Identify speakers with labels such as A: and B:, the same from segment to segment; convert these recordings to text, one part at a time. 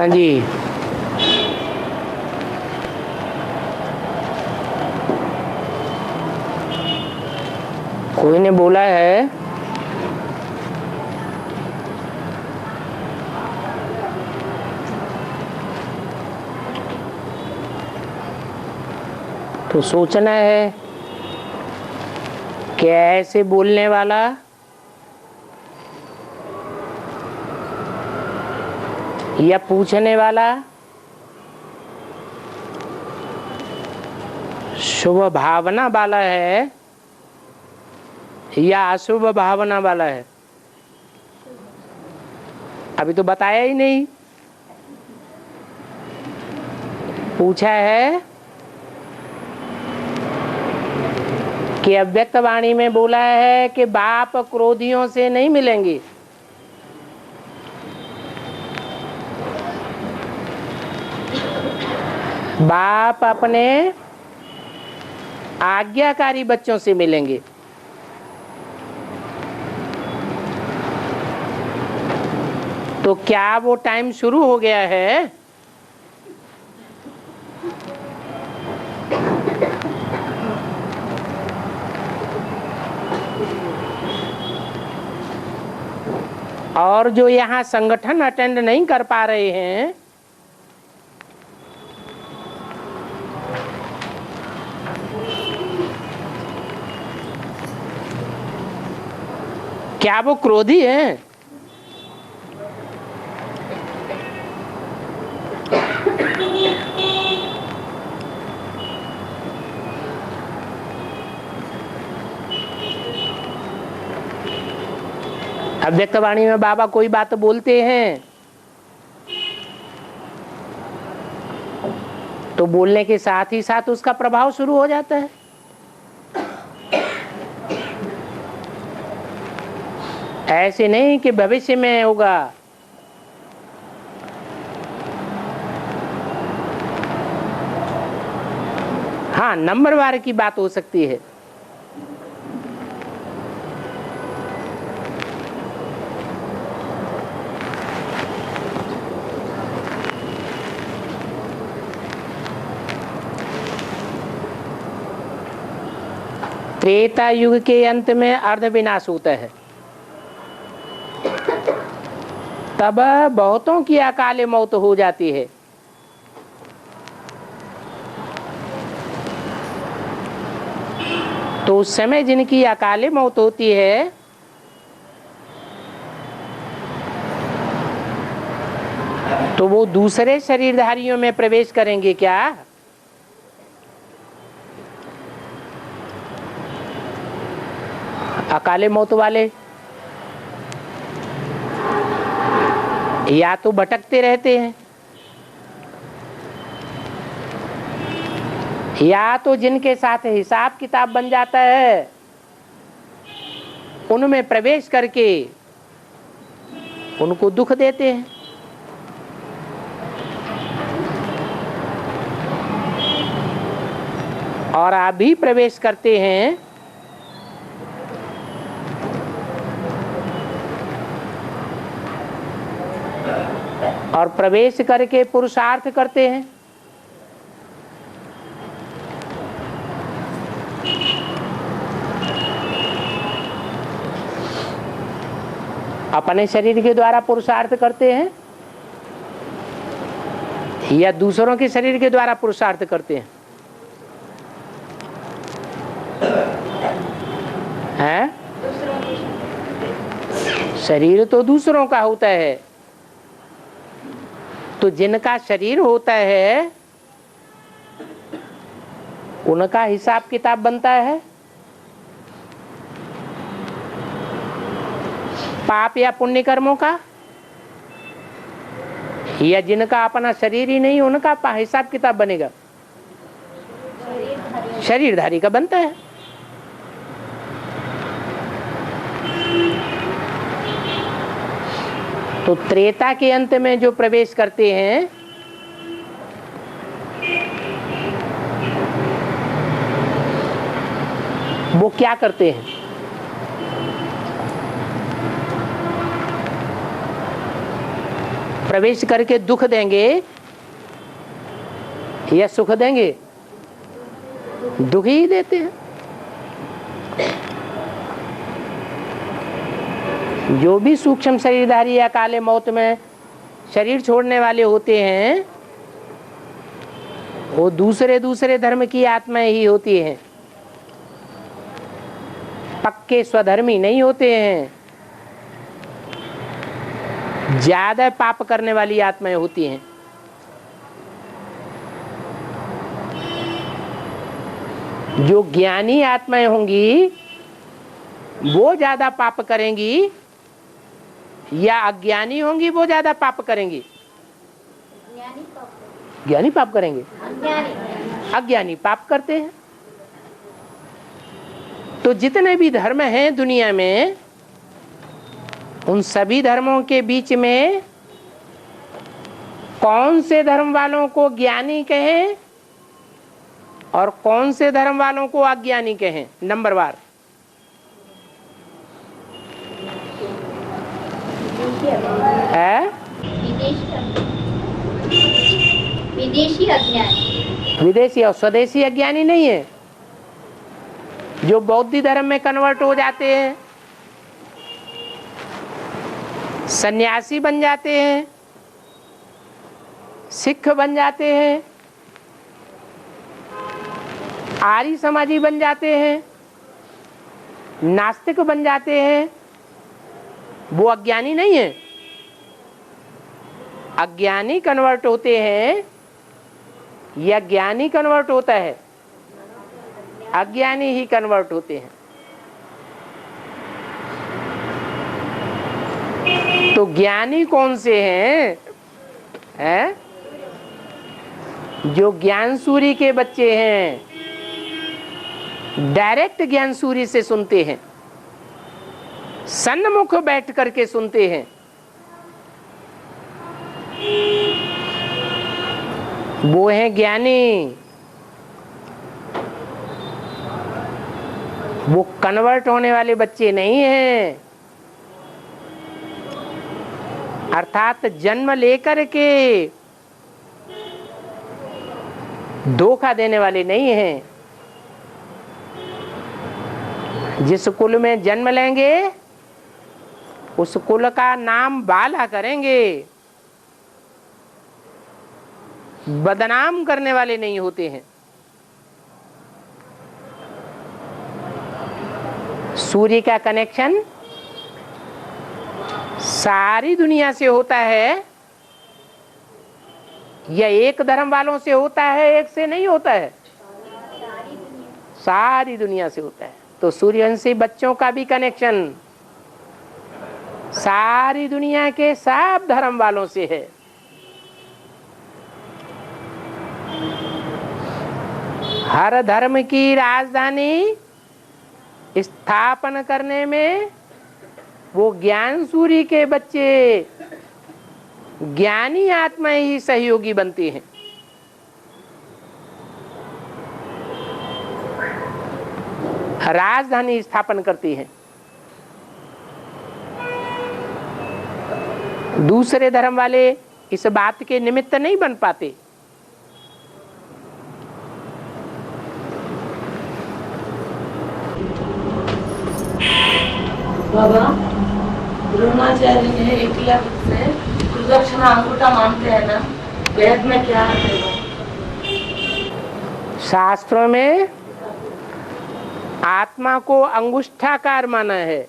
A: हाँ जी। कोई ने बोला है तो सोचना है कि ऐसे बोलने वाला या पूछने वाला शुभ भावना वाला है या अशुभ भावना वाला है। अभी तो बताया ही नहीं। पूछा है कि अव्यक्त वाणी में बोला है कि बाप क्रोधियों से नहीं मिलेंगे। बाप अपने आज्ञाकारी बच्चों से मिलेंगे। तो क्या वो टाइम शुरू हो गया है? और जो यहाँ संगठन अटेंड नहीं कर पा रहे हैं, क्या वो क्रोधी हैं? अव्यक्त वाणी में बाबा कोई बात बोलते हैं तो बोलने के साथ ही साथ उसका प्रभाव शुरू हो जाता है। ऐसे नहीं कि भविष्य में होगा। हाँ, नंबरवार की बात हो सकती है। त्रेता युग के अंत में अर्ध विनाश होता है। तब बहुतों की अकाले मौत हो जाती है। तो उस समय जिनकी अकाले मौत होती है तो वो दूसरे शरीरधारियों में प्रवेश करेंगे क्या? अकाले मौत वाले या तो भटकते रहते हैं या तो जिनके साथ हिसाब किताब बन जाता है उनमें प्रवेश करके उनको दुख देते हैं। और आप भी प्रवेश करते हैं और प्रवेश करके पुरुषार्थ करते हैं। अपने शरीर के द्वारा पुरुषार्थ करते हैं या दूसरों के शरीर के द्वारा पुरुषार्थ करते हैं? हैं? शरीर तो दूसरों का होता है। तो जिनका शरीर होता है उनका हिसाब किताब बनता है। पाप या पुण्य कर्मों का, या जिनका अपना शरीर ही नहीं उनका हिसाब किताब बनेगा? शरीरधारी का बनता है। तो त्रेता के अंत में जो प्रवेश करते हैं वो क्या करते हैं? प्रवेश करके दुख देंगे या सुख देंगे? दुख ही देते हैं। जो भी सूक्ष्म शरीरधारी या काले मौत में शरीर छोड़ने वाले होते हैं वो दूसरे धर्म की आत्माएं ही होती हैं, पक्के स्वधर्मी नहीं होते हैं। ज्यादा पाप करने वाली आत्माएं होती हैं। जो ज्ञानी आत्माएं होंगी वो ज्यादा पाप करेंगी या अज्ञानी होंगी वो ज्यादा पाप करेंगी? ज्ञानी पाप करेंगे, अज्ञानी पाप करते हैं। तो जितने भी धर्म हैं दुनिया में, उन सभी धर्मों के बीच में कौन से धर्म वालों को ज्ञानी कहें और कौन से धर्म वालों को अज्ञानी कहें? नंबर वार।
B: विदेशी अज्ञानी।
A: विदेशी और स्वदेशी अज्ञानी नहीं है। जो बौद्ध धर्म में कन्वर्ट हो जाते हैं, सन्यासी बन जाते हैं, सिख बन जाते हैं, आर्य समाजी बन जाते हैं, नास्तिक बन जाते हैं, वो अज्ञानी नहीं है। अज्ञानी कन्वर्ट होते हैं या ज्ञानी कन्वर्ट होता है? अज्ञानी ही कन्वर्ट होते हैं। तो ज्ञानी कौन से हैं? जो ज्ञान सूरी के बच्चे हैं, डायरेक्ट ज्ञान सूरी से सुनते हैं, सन्मुख बैठ करके सुनते हैं। वो हैं ज्ञानी। वो कन्वर्ट होने वाले बच्चे नहीं हैं, अर्थात जन्म लेकर के धोखा देने वाले नहीं हैं। जिस कुल में जन्म लेंगे उस कुल का नाम बाला करेंगे, बदनाम करने वाले नहीं होते हैं। सूर्य का कनेक्शन सारी दुनिया से होता है या एक धर्म वालों से होता है, एक से नहीं होता है? सारी दुनिया से होता है। तो सूर्यवंशी बच्चों का भी कनेक्शन सारी दुनिया के सब धर्म वालों से है। हर धर्म की राजधानी स्थापन करने में वो ज्ञान सूरी के बच्चे, ज्ञानी आत्माएं ही सहयोगी बनती हैं। राजधानी स्थापन करती हैं। दूसरे धर्म वाले इस बात के निमित्त नहीं बन पाते।
C: बाबा, द्रोणाचार्य ने एकलव्य से सुदक्षिणा अंगूठा मानते हैं ना, वेद में क्या है?
A: शास्त्रों में आत्मा को अंगुष्ठाकार माना है।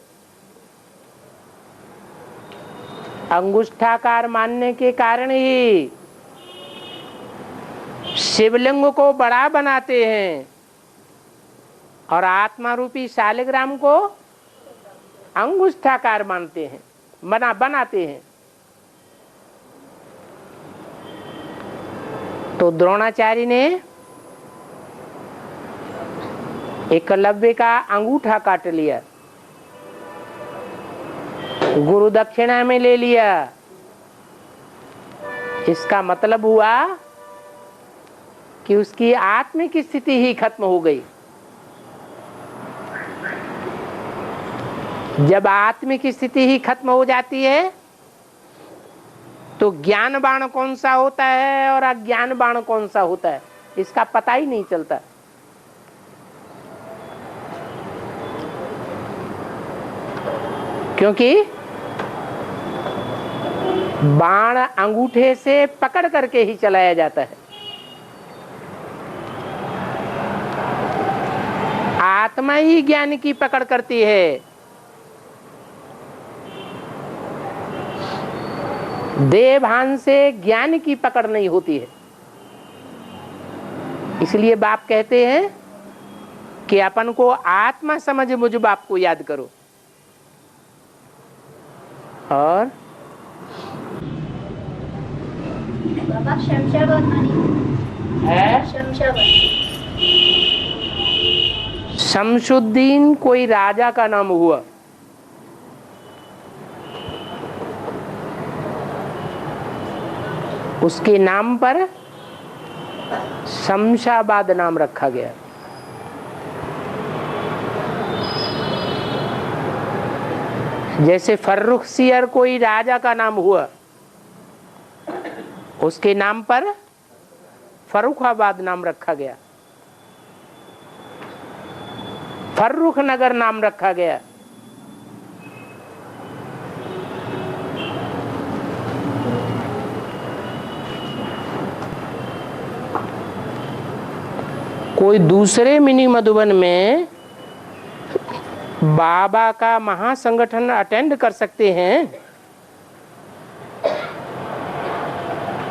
A: अंगुष्ठाकार मानने के कारण ही शिवलिंग को बड़ा बनाते हैं और आत्मा रूपी शालिग्राम को अंगुष्ठाकार मानते हैं, बनाते हैं। तो द्रोणाचार्य ने एकलव्य का अंगूठा काट लिया, गुरु दक्षिणा में ले लिया। इसका मतलब हुआ कि उसकी आत्मिक स्थिति ही खत्म हो गई। जब आत्मिक स्थिति ही खत्म हो जाती है तो ज्ञान बाण कौन सा होता है और अज्ञान बाण कौन सा होता है, इसका पता ही नहीं चलता। क्योंकि बाण अंगूठे से पकड़ करके ही चलाया जाता है। आत्मा ही ज्ञान की पकड़ करती है। देह भान से ज्ञान की पकड़ नहीं होती है। इसलिए बाप कहते हैं कि अपन को आत्मा समझ मुझ बाप को याद करो। और
B: बाबा शमशाबाद मानी
A: है
B: शमशाबाद।
A: शमशुद्दीन कोई राजा का नाम हुआ। उसके नाम पर शमशाबाद नाम रखा गया। जैसे फर्रुखसियर कोई राजा का नाम हुआ, उसके नाम पर फर्रुखाबाद नाम रखा गया, फर्रुख नगर नाम रखा गया। कोई दूसरे मिनी मधुबन में बाबा का महासंगठन अटेंड कर सकते हैं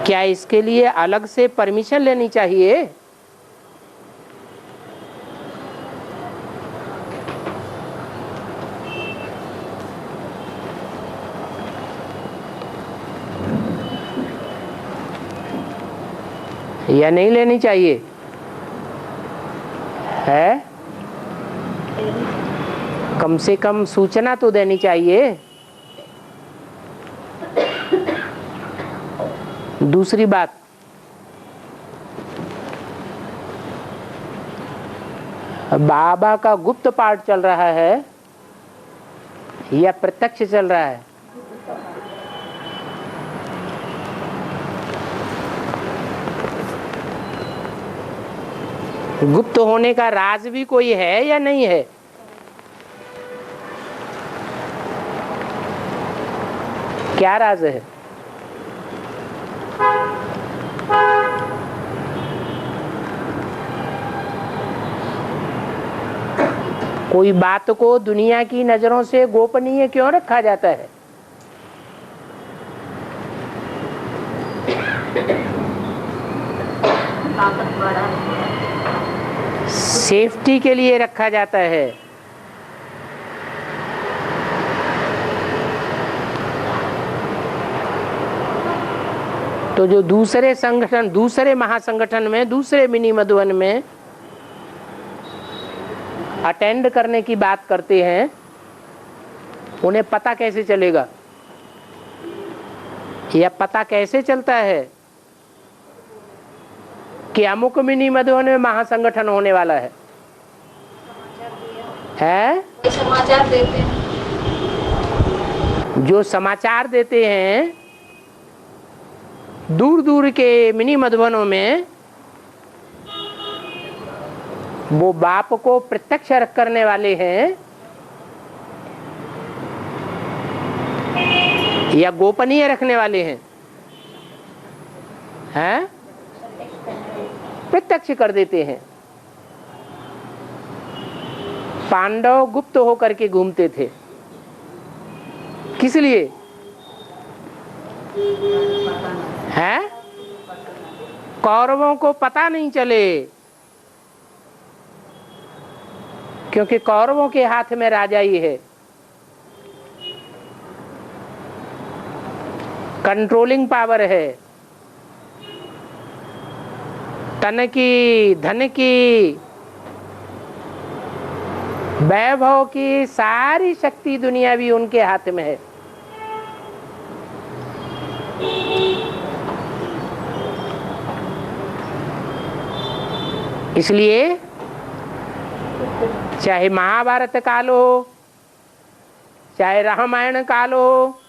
A: क्या? इसके लिए अलग से परमिशन लेनी चाहिए? या नहीं लेनी चाहिए? है कम से कम सूचना तो देनी चाहिए। दूसरी बात, बाबा का गुप्त पाठ चल रहा है या प्रत्यक्ष चल रहा है? गुप्त होने का राज भी कोई है या नहीं है? क्या राज है? कोई बात को दुनिया की नजरों से गोपनीय क्यों रखा जाता है? सेफ्टी के लिए रखा जाता है। तो जो दूसरे संगठन, दूसरे महासंगठन में, दूसरे मिनी मधुबन में अटेंड करने की बात करते हैं, उन्हें पता कैसे चलेगा? या पता कैसे चलता है कि अमुक मिनी मधुबन में महासंगठन होने वाला है?
B: समाचार देते हैं।
A: जो समाचार देते हैं दूर दूर के मिनी मधुबनों में, वो बाप को प्रत्यक्ष करने वाले हैं या गोपनीय रखने वाले हैं? हैं? प्रत्यक्ष कर देते हैं। पांडव गुप्त होकर के घूमते थे, किस लिए? हैं? कौरवों को पता नहीं चले, क्योंकि कौरवों के हाथ में राजाई है, कंट्रोलिंग पावर है, तन की, धन की, वैभव की सारी शक्ति दुनियावी उनके हाथ में है। इसलिए चाहे महाभारत काल हो, चाहे रामायण काल हो,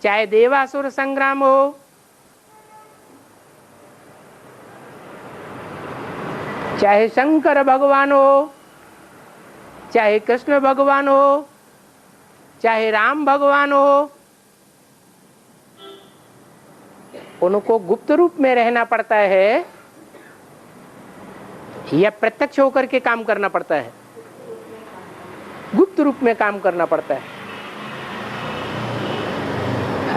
A: चाहे देवासुर संग्राम हो, चाहे शंकर भगवान हो, चाहे कृष्ण भगवान हो, चाहे राम भगवान हो, उनको गुप्त रूप में रहना पड़ता है या प्रत्यक्ष होकर के काम करना पड़ता है? गुप्त रूप में काम करना पड़ता है।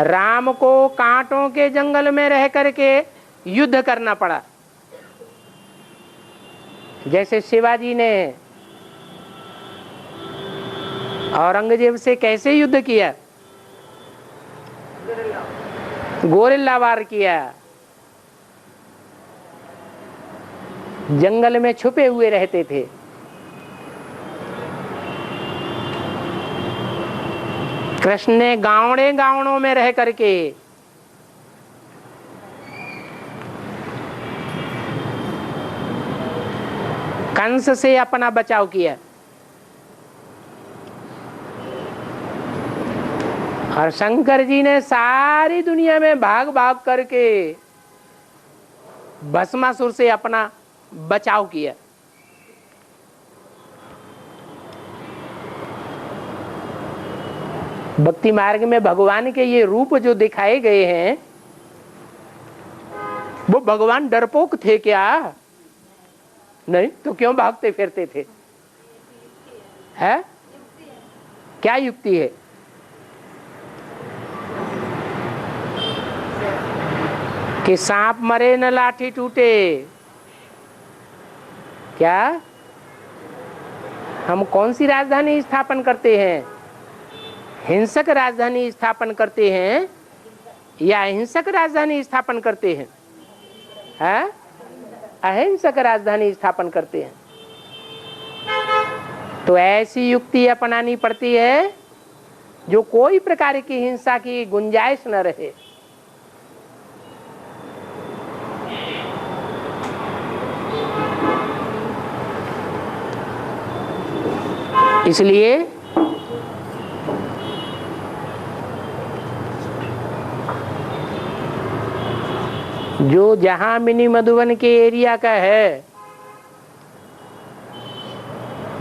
A: राम को कांटों के जंगल में रह करके युद्ध करना पड़ा, जैसे शिवाजी ने औरंगजेब से कैसे युद्ध किया, गोरिल्ला वार किया, जंगल में छुपे हुए रहते थे। कृष्ण ने गावड़ों में रह करके कंस से अपना बचाव किया, और शंकर जी ने सारी दुनिया में भाग भाग करके भस्मासुर से अपना बचाव किया। भक्ति मार्ग में भगवान के ये रूप जो दिखाए गए हैं, वो भगवान डरपोक थे क्या? नहीं तो क्यों भागते फिरते थे? है क्या युक्ति है? कि सांप मरे न लाठी टूटे। क्या हम कौन सी राजधानी स्थापन करते हैं? हिंसक राजधानी स्थापन करते हैं या अहिंसक राजधानी स्थापन करते हैं? है अहिंसक राजधानी स्थापन करते हैं। तो ऐसी युक्ति अपनानी पड़ती है जो कोई प्रकार की हिंसा की गुंजाइश न रहे। इसलिए जो जहां मिनी मधुबन के एरिया का है,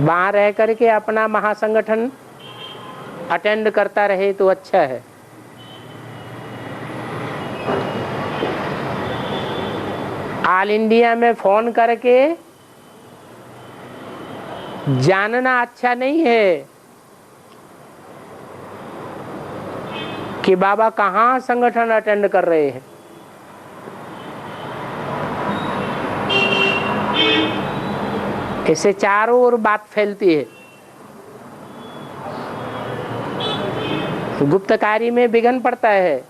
A: वहां रह करके अपना महासंगठन अटेंड करता रहे तो अच्छा है। ऑल इंडिया में फोन करके जानना अच्छा नहीं है कि बाबा कहाँ संगठन अटेंड कर रहे हैं। इससे चारों ओर बात फैलती है, गुप्तकारी में विघ्न पड़ता है।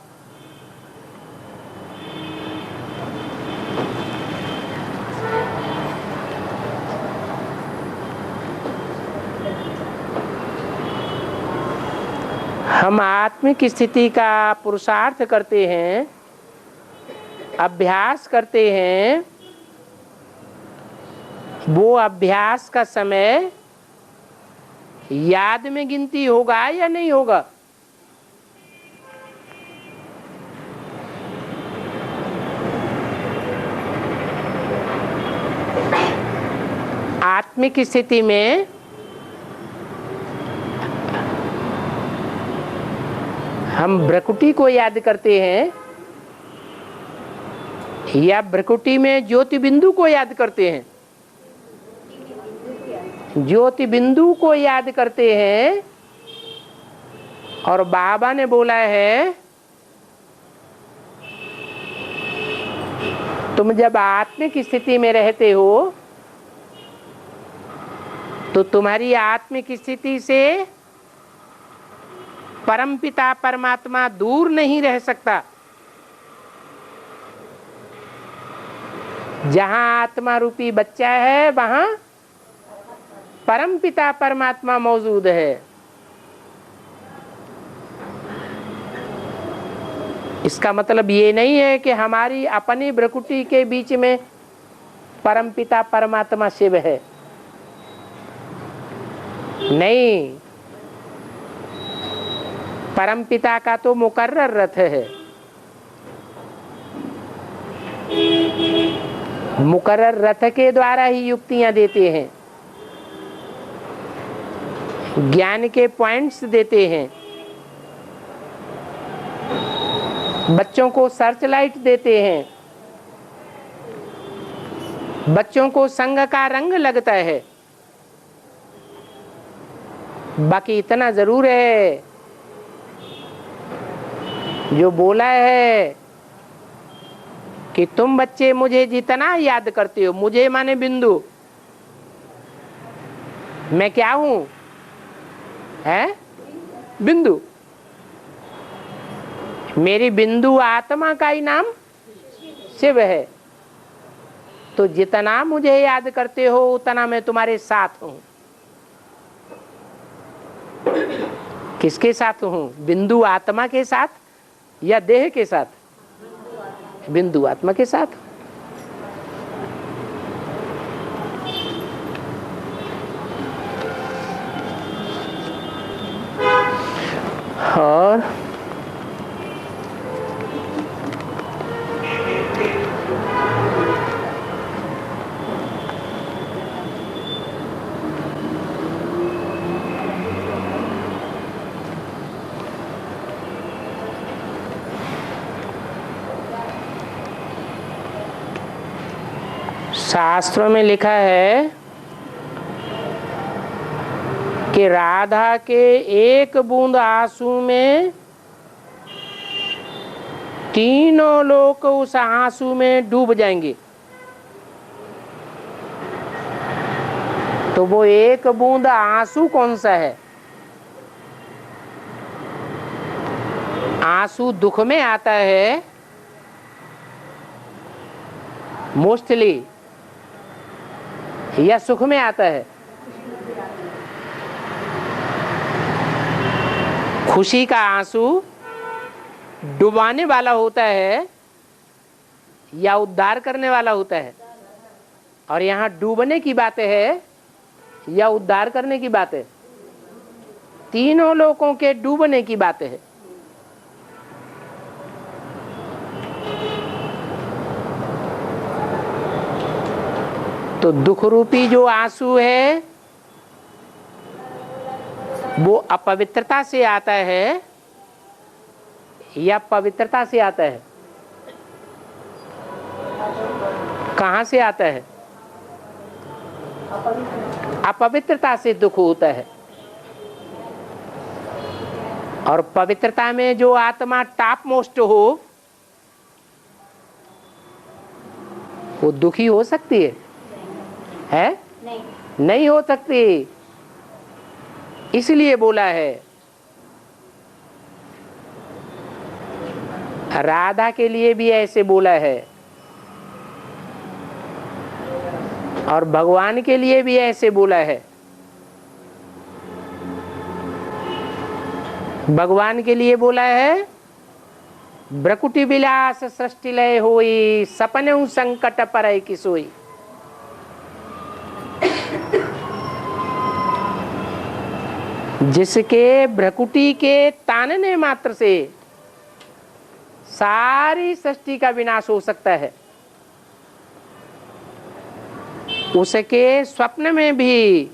A: हम आत्मिक स्थिति का पुरुषार्थ करते हैं, अभ्यास करते हैं। वो अभ्यास का समय याद में गिनती होगा या नहीं होगा? आत्मिक स्थिति में हम भ्रकुटी को याद करते हैं या भ्रकुटी में ज्योति बिंदु को याद करते हैं? ज्योति बिंदु को याद करते हैं। और बाबा ने बोला है, तुम जब आत्मिक स्थिति में रहते हो तो तुम्हारी आत्मिक स्थिति से परमपिता परमात्मा दूर नहीं रह सकता। जहां आत्मा रूपी बच्चा है वहां परमपिता परमात्मा मौजूद है। इसका मतलब ये नहीं है कि हमारी अपनी भ्रकुटी के बीच में परमपिता परमात्मा शिव है, नहीं। परम पिता का तो मुकर्रर रथ है। मुकर्रर रथ के द्वारा ही युक्तियां देते हैं, ज्ञान के पॉइंट्स देते हैं, बच्चों को सर्च लाइट देते हैं, बच्चों को संग का रंग लगता है। बाकी इतना जरूर है, जो बोला है कि तुम बच्चे मुझे जितना याद करते हो, मुझे माने बिंदु, मैं क्या हूं? है बिंदु। मेरी बिंदु आत्मा का ही नाम शिव है। तो जितना मुझे याद करते हो उतना मैं तुम्हारे साथ हूं। किसके साथ हूं? बिंदु आत्मा के साथ या देह के साथ? बिंदु आत्मा के साथ। और शास्त्रों में लिखा है कि राधा के एक बूंद आंसू में तीनों लोग उस आंसू में डूब जाएंगे। तो वो एक बूंद आंसू कौन सा है? आंसू दुख में आता है मोस्टली, या सुख में आता है? खुशी का आंसू डुबाने वाला होता है या उद्धार करने वाला होता है? और यहाँ डूबने की बात है या उद्धार करने की बात है? तीनों लोगों के डूबने की बात है। तो दुख रूपी जो आंसू है वो अपवित्रता से आता है या पवित्रता से आता है? कहां से आता है? अपवित्रता से दुख होता है। और पवित्रता में जो आत्मा टॉप मोस्ट हो वो दुखी हो सकती है? नहीं हो सकती। इसलिए बोला है राधा के लिए भी ऐसे बोला है और भगवान के लिए भी ऐसे बोला है। भगवान के लिए बोला है ब्रकुटी विलास सृष्टि लय होई, सपने संकट परय की सोई। जिसके भ्रकुटी के तानने मात्र से सारी सृष्टि का विनाश हो सकता है, उसके स्वप्न में भी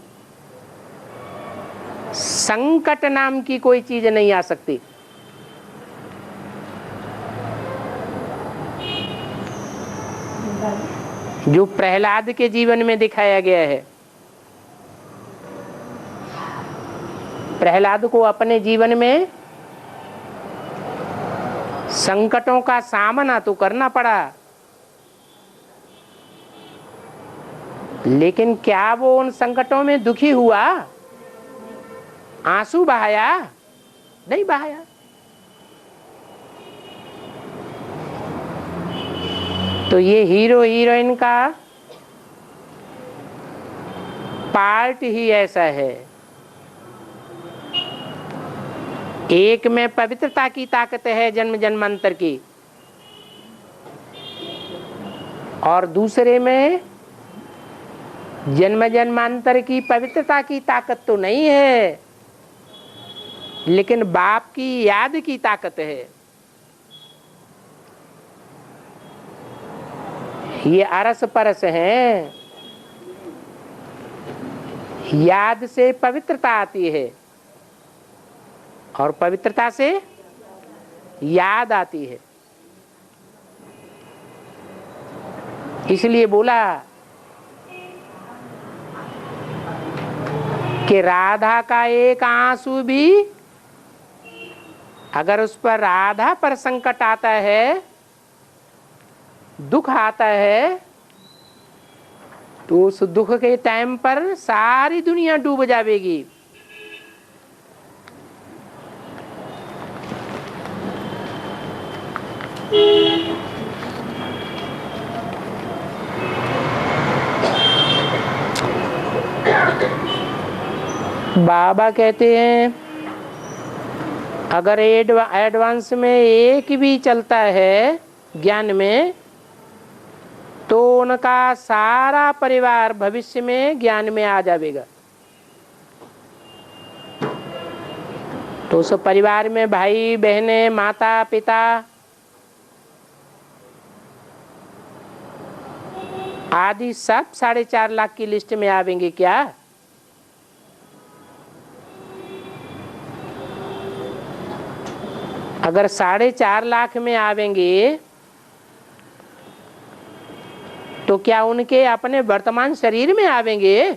A: संकट नाम की कोई चीज नहीं आ सकती। जो प्रहलाद के जीवन में दिखाया गया है। प्रहलाद को अपने जीवन में संकटों का सामना तो करना पड़ा, लेकिन क्या वो उन संकटों में दुखी हुआ? आंसू बहाया? नहीं बहाया। तो ये हीरो हीरोइन का पार्ट ही ऐसा है। एक में पवित्रता की ताकत है जन्म जन्मांतर की, और दूसरे में जन्म जन्मांतर की पवित्रता की ताकत तो नहीं है, लेकिन बाप की याद की ताकत है। ये अरस परस हैं। याद से पवित्रता आती है और पवित्रता से याद आती है। इसलिए बोला कि राधा का एक आंसू भी अगर उस पर राधा पर संकट आता है, दुख आता है, तो उस दुख के टाइम पर सारी दुनिया डूब जाएगी। बाबा कहते हैं अगर एडवांस में एक भी चलता है ज्ञान में, तो उनका सारा परिवार भविष्य में ज्ञान में आ जाएगा। तो उस परिवार में भाई बहनें, माता पिता आदि सब 4.5 लाख की लिस्ट में आवेंगे क्या? अगर 4.5 लाख में आवेंगे तो क्या उनके अपने वर्तमान शरीर में आवेंगे?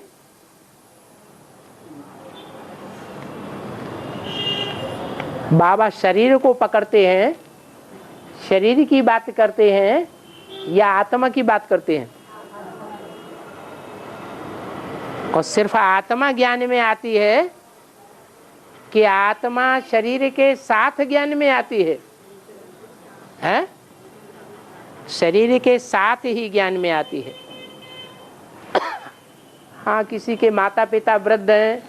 A: बाबा शरीर को पकड़ते हैं, शरीर की बात करते हैं या आत्मा की बात करते हैं? और सिर्फ आत्मा ज्ञान में आती है कि आत्मा शरीर के साथ ज्ञान में आती है? हैं? शरीर के साथ ही ज्ञान में आती है। हाँ, किसी के माता पिता वृद्ध हैं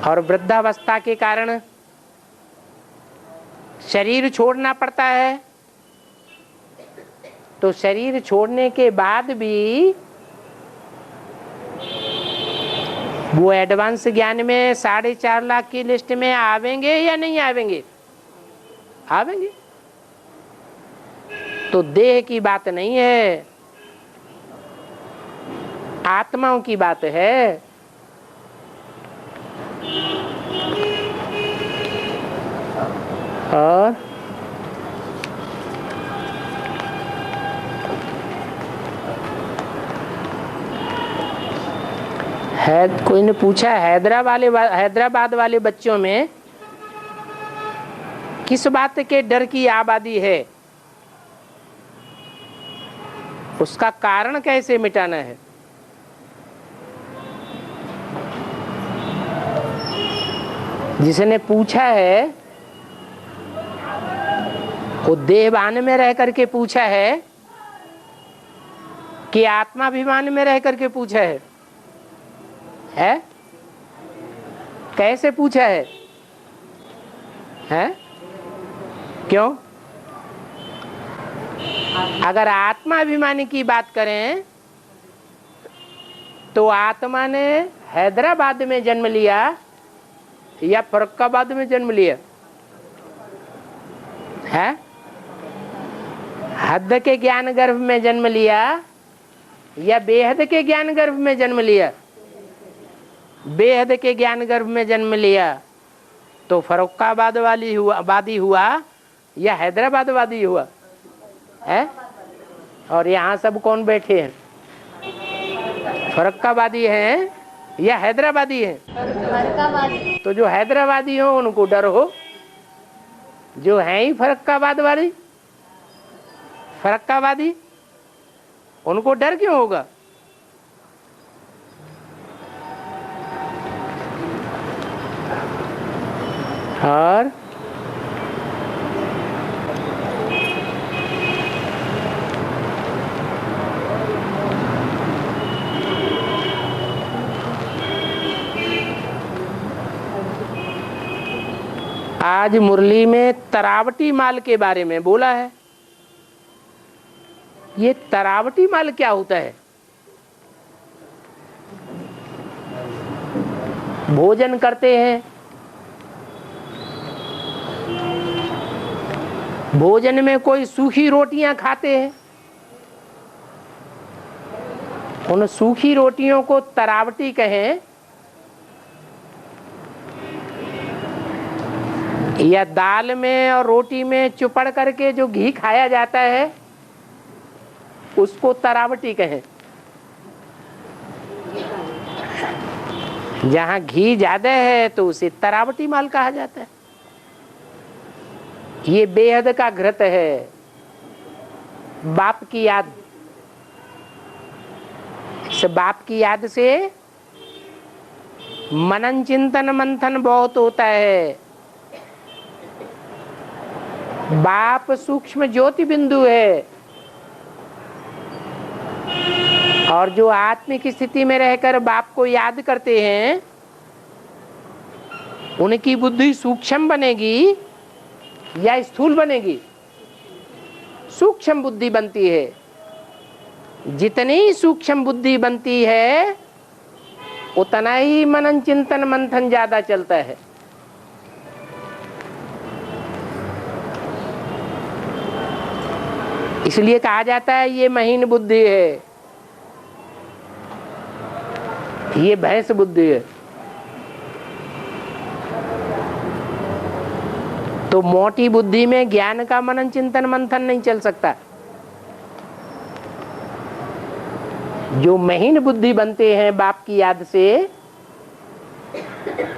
A: और वृद्धावस्था के कारण शरीर छोड़ना पड़ता है, तो शरीर छोड़ने के बाद भी वो एडवांस ज्ञान में 4.5 लाख की लिस्ट में आवेंगे या नहीं आवेंगे? आवेंगे। तो देह की बात नहीं है, आत्माओं की बात है। और कोई ने पूछा हैदराबाद वाले बच्चों में किस बात के डर की आबादी है, उसका कारण कैसे मिटाना है? जिसने पूछा है वो देहभान में रह करके पूछा है कि आत्माभिमान में रह करके पूछा है? कैसे पूछा है? क्यों? अगर आत्माभिमानी की बात करें तो आत्मा ने हैदराबाद में जन्म लिया या फरुखाबाद में जन्म लिया है? हद के ज्ञान गर्भ में जन्म लिया या बेहद के ज्ञान गर्भ में जन्म लिया? बेहद के ज्ञान गर्भ में जन्म लिया तो फरुखाबाद वादी हुआ या हैदराबाद वादी हुआ है? और यहाँ सब कौन बैठे हैं? फरुखाबादी हैं या हैदराबादी हैं? तो जो हैदराबादी हो उनको डर हो, जो है ही फरुखाबादी उनको डर क्यों होगा? और आज मुरली में तरावटी माल के बारे में बोला है। ये तरावटी माल क्या होता है? भोजन करते हैं। भोजन में कोई सूखी रोटियां खाते हैं, उन सूखी रोटियों को तरावटी कहें या दाल में और रोटी में चुपड़ करके जो घी खाया जाता है उसको तरावटी कहें। जहां घी ज्यादा है तो उसे तरावटी माल कहा जाता है। ये बेहद का घृत है, बाप की याद। इस बाप की याद से मनन चिंतन मंथन बहुत होता है। बाप सूक्ष्म ज्योति बिंदु है और जो आत्मिक स्थिति में रहकर बाप को याद करते हैं उनकी बुद्धि सूक्ष्म बनेगी या स्थूल बनेगी? सूक्ष्म बुद्धि बनती है। जितनी सूक्ष्म बुद्धि बनती है उतना ही मनन चिंतन मंथन ज्यादा चलता है। इसलिए कहा जाता है ये महीन बुद्धि है, ये भैंस बुद्धि है। तो मोटी बुद्धि में ज्ञान का मनन चिंतन मंथन नहीं चल सकता। जो महीन बुद्धि बनते हैं बाप की याद से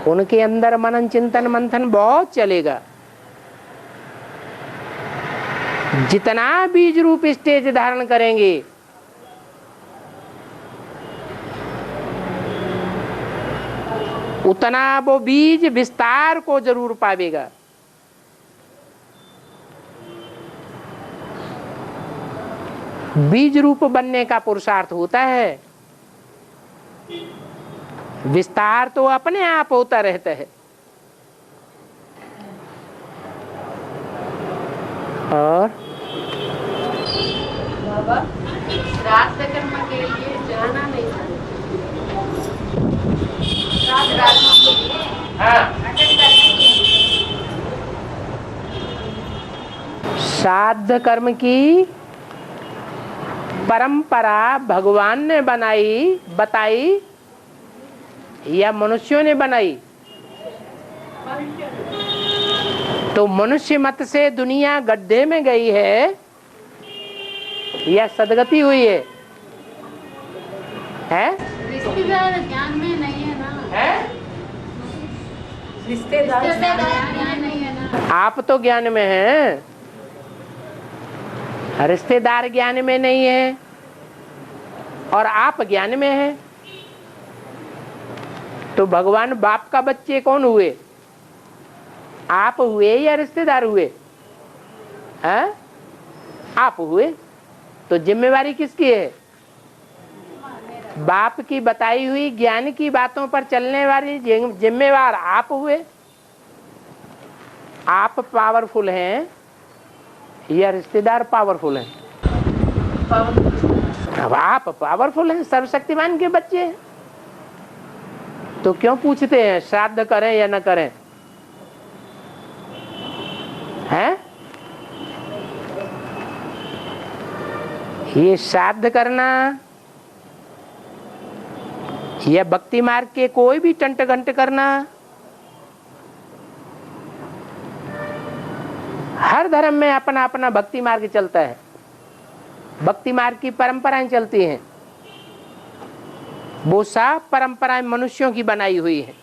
A: उनके अंदर मनन चिंतन मंथन बहुत चलेगा। जितना बीज रूप स्टेज धारण करेंगे उतना वो बीज विस्तार को जरूर पावेगा। बीज रूप बनने का पुरुषार्थ होता है, विस्तार तो अपने आप होता रहता है। और
B: बाबा श्राद्ध कर्म के लिए जाना नहीं चाहिए। श्राद्ध कर्म के लिए अटेंड करने के लिए
A: श्राद्ध कर्म की परंपरा भगवान ने बनाई बताई या मनुष्यों ने बनाई? तो मनुष्य मत से दुनिया गड्ढे में गई है या सदगति हुई है?
B: रिश्तेदार ज्ञान में नहीं है ना। रिश्तेदार ज्ञान नहीं है ना।
A: आप तो ज्ञान में हैं, रिश्तेदार ज्ञान में नहीं है और आप ज्ञान में हैं। तो भगवान बाप का बच्चे कौन हुए? आप हुए या रिश्तेदार हुए? हैं? आप हुए। तो जिम्मेवारी किसकी है? बाप की बताई हुई ज्ञान की बातों पर चलने वाली जिम्मेवार आप हुए। आप पावरफुल हैं या रिश्तेदार पावरफुल हैं? अब आप पावरफुल हैं, सर्वशक्तिमान के बच्चे हैं। तो क्यों पूछते हैं श्राद्ध करें या न करें? हैं? ये श्राद्ध करना या भक्ति मार्ग के कोई भी टंट घंट करना, हर धर्म में अपना अपना भक्ति मार्ग चलता है। भक्ति मार्ग की परंपराएं चलती हैं, वो सब परंपराएं मनुष्यों की बनाई हुई हैं।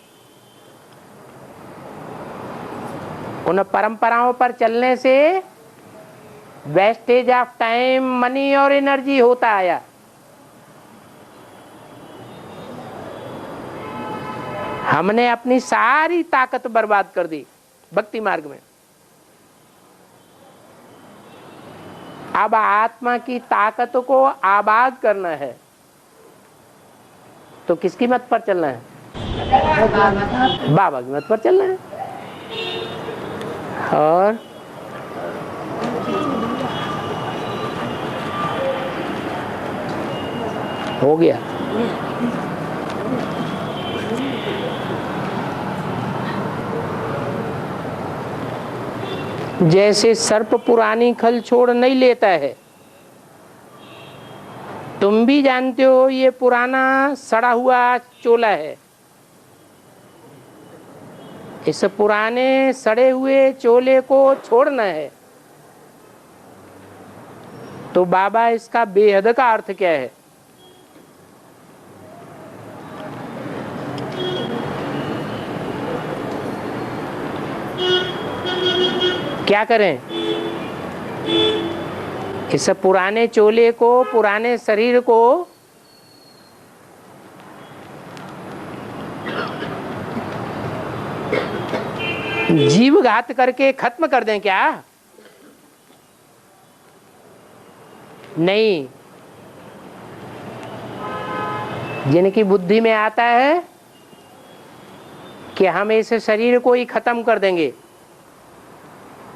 A: उन परंपराओं पर चलने से वेस्टेज ऑफ टाइम, मनी और एनर्जी होता आया। हमने अपनी सारी ताकत बर्बाद कर दी भक्ति मार्ग में। अब आत्मा की ताकत को आबाद करना है तो किसकी मत पर चलना है? बाबा की मत पर चलना है। और हो गया। जैसे सर्प पुरानी खल छोड़ नहीं लेता है, तुम भी जानते हो ये पुराना सड़ा हुआ चोला है, इस पुराने सड़े हुए चोले को छोड़ना है। तो बाबा इसका बेहद का अर्थ क्या है? क्या करें? इस पुराने चोले को, पुराने शरीर को जीव घात करके खत्म कर दें क्या? नहीं। जिनकी बुद्धि में आता है कि हम इस शरीर को ही खत्म कर देंगे,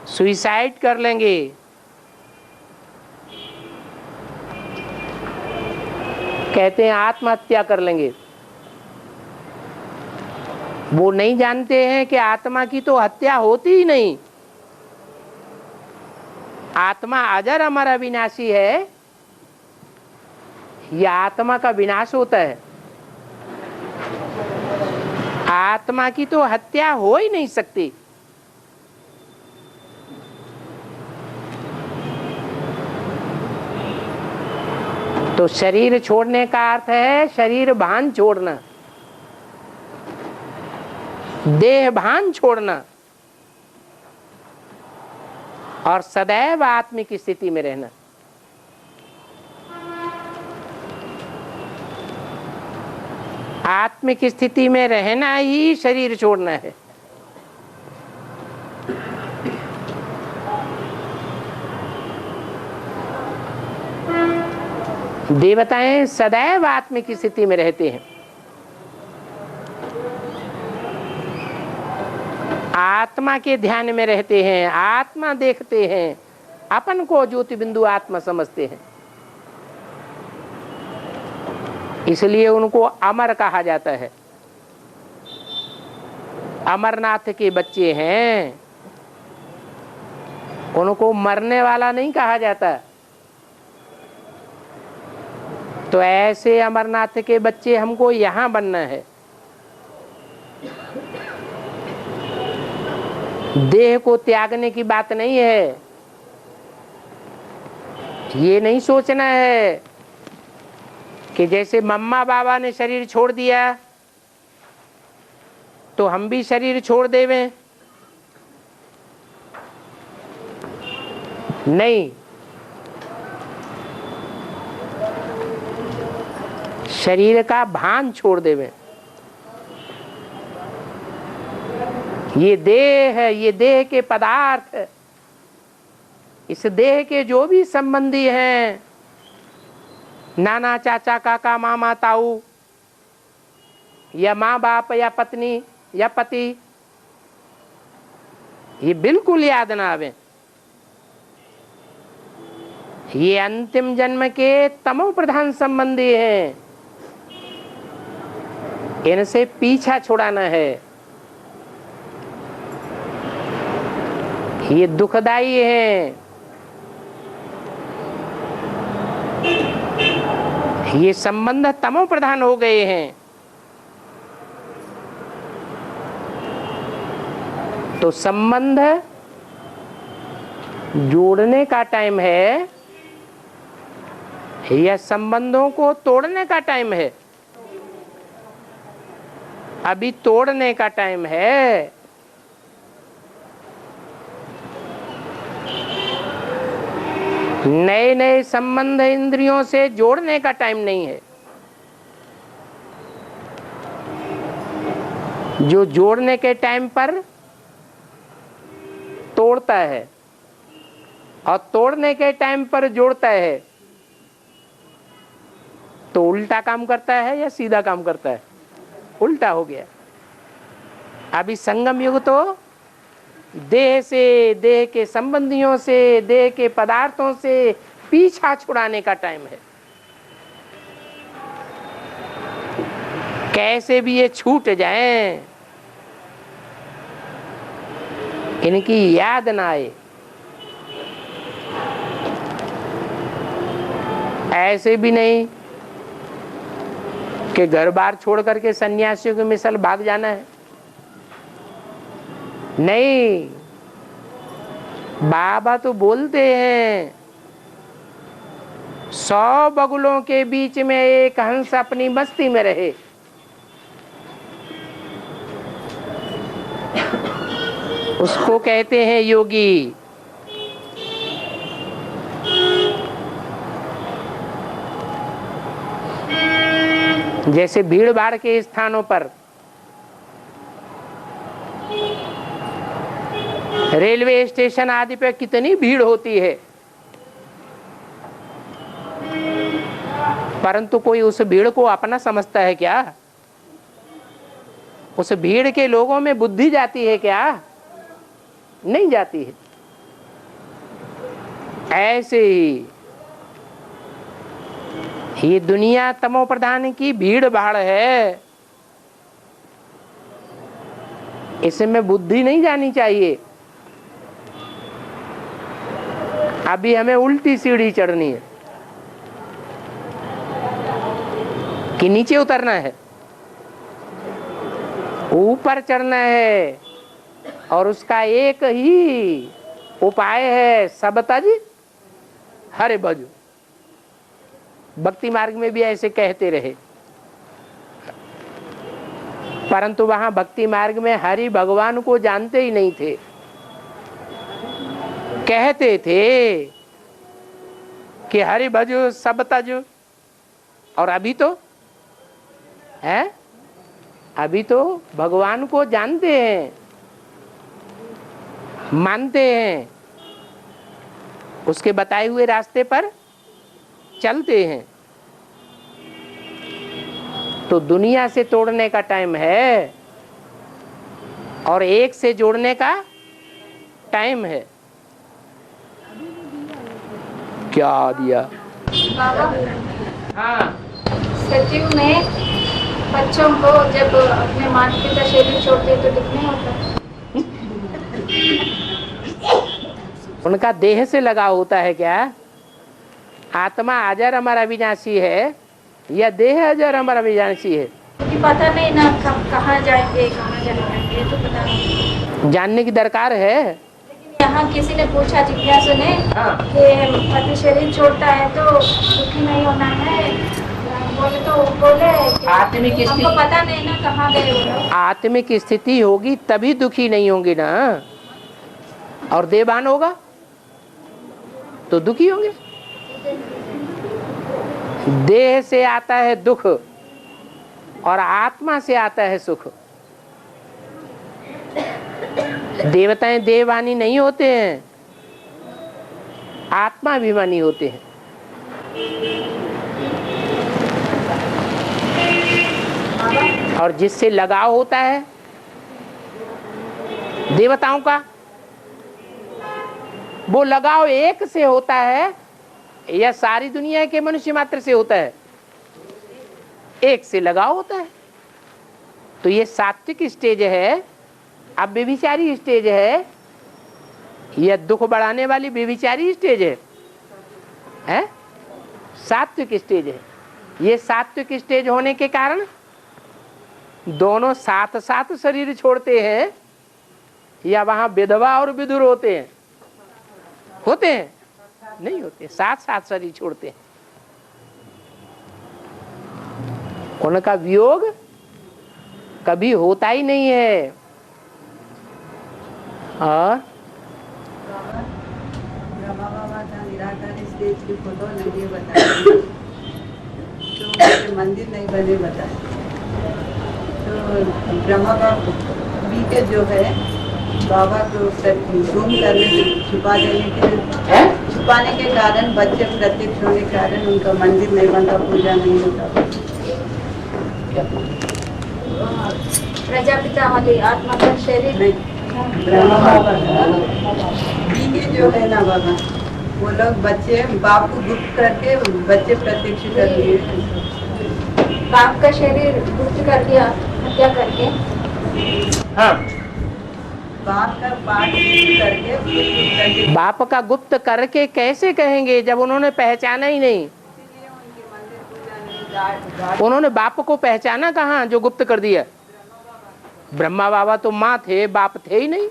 A: सुइसाइड कर लेंगे, कहते हैं आत्महत्या कर लेंगे, वो नहीं जानते हैं कि आत्मा की तो हत्या होती ही नहीं। आत्मा अजर अमर अविनाशी है, यह आत्मा का विनाश होता है। आत्मा की तो हत्या हो ही नहीं सकती। तो शरीर छोड़ने का अर्थ है शरीर भान छोड़ना, देह भान छोड़ना और सदैव आत्मिक स्थिति में रहना। आत्मिक स्थिति में रहना ही शरीर छोड़ना है। देवताएं सदैव आत्मिक स्थिति में रहते हैं, आत्मा के ध्यान में रहते हैं, आत्मा देखते हैं, अपन को ज्योति बिंदु आत्मा समझते हैं। इसलिए उनको अमर कहा जाता है। अमरनाथ के बच्चे हैं, उनको मरने वाला नहीं कहा जाता। तो ऐसे अमरनाथ के बच्चे हमको यहां बनना है। देह को त्यागने की बात नहीं है, ये नहीं सोचना है कि जैसे मम्मा बाबा ने शरीर छोड़ दिया तो हम भी शरीर छोड़ देवें। नहीं, शरीर का भान छोड़ देवें। ये देह है, ये देह के पदार्थ, इस देह के जो भी संबंधी हैं, नाना चाचा काका मामा ताऊ या माँ बाप या पत्नी या पति, ये बिल्कुल याद ना आवे। ये अंतिम जन्म के तमो प्रधान संबंधी हैं, इनसे पीछा छुड़ाना है। ये दुखदाई है, ये संबंध तमो प्रधान हो गए हैं। तो संबंध जोड़ने का टाइम है या संबंधों को तोड़ने का टाइम है? अभी तोड़ने का टाइम है। नए नए संबंध इंद्रियों से जोड़ने का टाइम नहीं है। जो जोड़ने के टाइम पर तोड़ता है और तोड़ने के टाइम पर जोड़ता है, तो उल्टा काम करता है या सीधा काम करता है? उल्टा हो गया। अभी संगम युग तो देह से, देह के संबंधियों से, देह के पदार्थों से पीछा छुड़ाने का टाइम है। कैसे भी ये छूट जाएं, इनकी याद ना आए। ऐसे भी नहीं कि घर बार छोड़ करके सन्यासियों की मिसाल भाग जाना है, नहीं। बाबा तो बोलते हैं 100 बगुलों के बीच में एक हंस अपनी मस्ती में रहे। उसको कहते हैं योगी। जैसे भीड़ भाड़ के स्थानों पर, रेलवे स्टेशन आदि पे कितनी भीड़ होती है, परंतु कोई उस भीड़ को अपना समझता है क्या? उस भीड़ के लोगों में बुद्धि जाती है क्या? नहीं जाती है। ऐसे ही ये दुनिया तमो प्रधान की भीड़ भाड़ है, इसमें बुद्धि नहीं जानी चाहिए। अभी हमें उल्टी सीढ़ी चढ़नी है कि नीचे उतरना है, ऊपर चढ़ना है, और उसका एक ही उपाय है, सब तज हरे भज। भक्ति मार्ग में भी ऐसे कहते रहे, परंतु वहां भक्ति मार्ग में हरि भगवान को जानते ही नहीं थे। कहते थे कि हरि भजो सब तजो, और अभी तो है, अभी तो भगवान को जानते हैं, मानते हैं, उसके बताए हुए रास्ते पर चलते हैं। तो दुनिया से तोड़ने का टाइम है और एक से जोड़ने का टाइम है। क्या दिया
B: बाबा?
A: हाँ,
B: सचिव में बच्चों को जब अपने माता पिता शरीर छोड़ते तो दुख नहीं होता?
A: उनका देह से लगाव होता है क्या? आत्मा अजर अमर अविनाशी है या देह अजर अमर अविनाशी है?
B: क्योंकि पता नहीं ना कब कहाँ जाएंगे, कहाँ जाएंगे, तो पता नहीं।
A: जानने की दरकार है।
B: लेकिन यहाँ किसी ने पूछा, जिज्ञासु ने,
A: हाँ।
B: कि पति शरीर छोड़ता है तो दुखी नहीं होना है। बोले तो बोले
A: आत्मिक स्थिति,
B: हमको पता नहीं ना कहाँ गए वो लोग।
A: आत्मिक स्थिति होगी तभी दुखी नहीं होंगे ना, और देवान होगा तो दुखी होंगे। देह से आता है दुख और आत्मा से आता है सुख। देवताएं देवानी नहीं होते हैं, आत्माभिमानी होते हैं। और जिससे लगाव होता है देवताओं का, वो लगाव एक से होता है या सारी दुनिया के मनुष्य मात्र से होता है? एक से लगाव होता है। तो ये सात्विक स्टेज है। अब व्यभिचारी स्टेज है, यह दुख बढ़ाने वाली व्यभिचारी स्टेज है? सात्विक स्टेज है। ये सात्विक स्टेज होने के कारण दोनों साथ साथ शरीर छोड़ते हैं या वहां विधवा और विधुर होते हैं? होते हैं? नहीं होते, साथ साथ शरीर छोड़ते हैं। उनका वियोग कभी होता ही नहीं है। और
D: ब्रह्मा बाबा का निराकार स्टेज की फोटो नहीं बताई, तो मुझे मंदिर नहीं बने बताए। तो ब्रह्मा बाबा भी के जो है बाबा को गुम करने के, छुपा देने के, छुपाने के कारण, बच्चे प्रत्यक्ष होने के कारण उनका मंदिर नहीं बनता, पूजा नहीं होता।
B: प्रजापिता वाली आत्मा का शरीर
D: नहीं, ब्रह्मा बाबा भी के जो है ना बाबा, वो लोग बच्चे बाप को गुप्त करके बच्चे प्रत्यक्ष कर लिए।
B: बाप का शरीर गुप्त कर दिया, हत्या करके।
A: हाँ,
D: बाप का पाठ करके
A: बाप का गुप्त करके कैसे कहेंगे जब उन्होंने पहचाना ही नहीं? उन्होंने बाप को पहचाना कहाँ जो गुप्त कर दिया? ब्रह्मा बाबा तो माँ थे, बाप थे ही नहीं।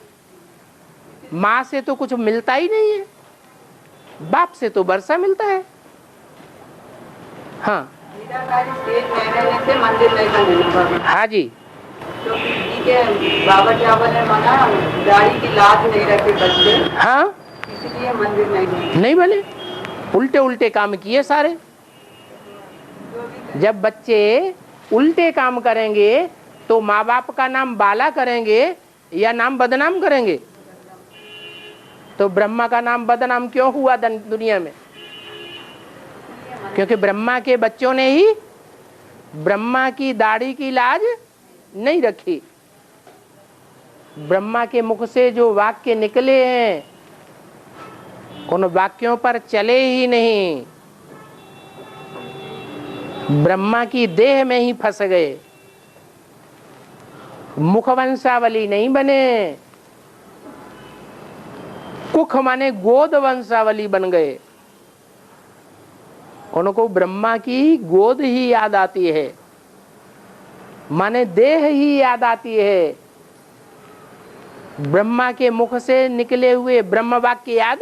A: माँ से तो कुछ मिलता ही नहीं है, बाप से तो वर्षा मिलता है। हाँ
D: मंदिर नहीं बने।
A: हाँ जी,
D: तो ठीक है, बाबा क्या बोले माना दाढ़ी की लाज नहीं रखे बच्चे,
A: हाँ
D: इसलिए मंदिर नहीं बने।
A: नहीं बने, उल्टे उल्टे काम किए सारे। जब बच्चे उल्टे काम करेंगे तो माँ बाप का नाम बाला करेंगे या नाम बदनाम करेंगे? तो ब्रह्मा का नाम बदनाम क्यों हुआ दुनिया में? क्योंकि ब्रह्मा के बच्चों ने ही ब्रह्मा की दाढ़ी की लाज नहीं रखी। ब्रह्मा के मुख से जो वाक्य निकले हैं उन वाक्यों पर चले ही नहीं, ब्रह्मा की देह में ही फंस गए, मुखवंशावली नहीं बने, कुख माने गोद वंशावली बन गए। उनको ब्रह्मा की गोद ही याद आती है, माने देह ही याद आती है। ब्रह्मा के मुख से निकले हुए ब्रह्म वाक्य याद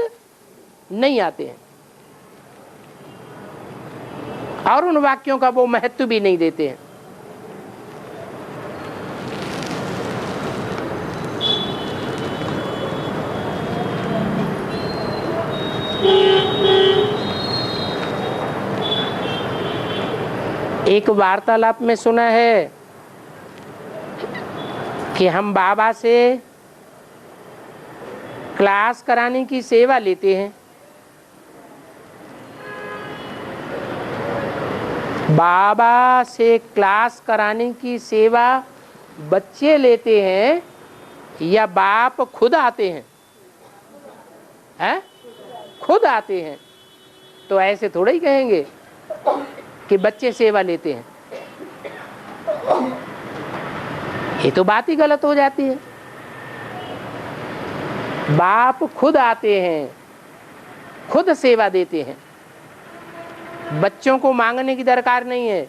A: नहीं आते हैं और उन वाक्यों का वो महत्व भी नहीं देते हैं। एक वार्तालाप में सुना है कि हम बाबा से क्लास कराने की सेवा लेते हैं। बाबा से क्लास कराने की सेवा बच्चे लेते हैं या बाप खुद आते हैं? हैं? खुद आते हैं। तो ऐसे थोड़ा ही कहेंगे कि बच्चे सेवा लेते हैं, ये तो बात ही गलत हो जाती है। बाप खुद आते हैं, खुद सेवा देते हैं, बच्चों को मांगने की दरकार नहीं है।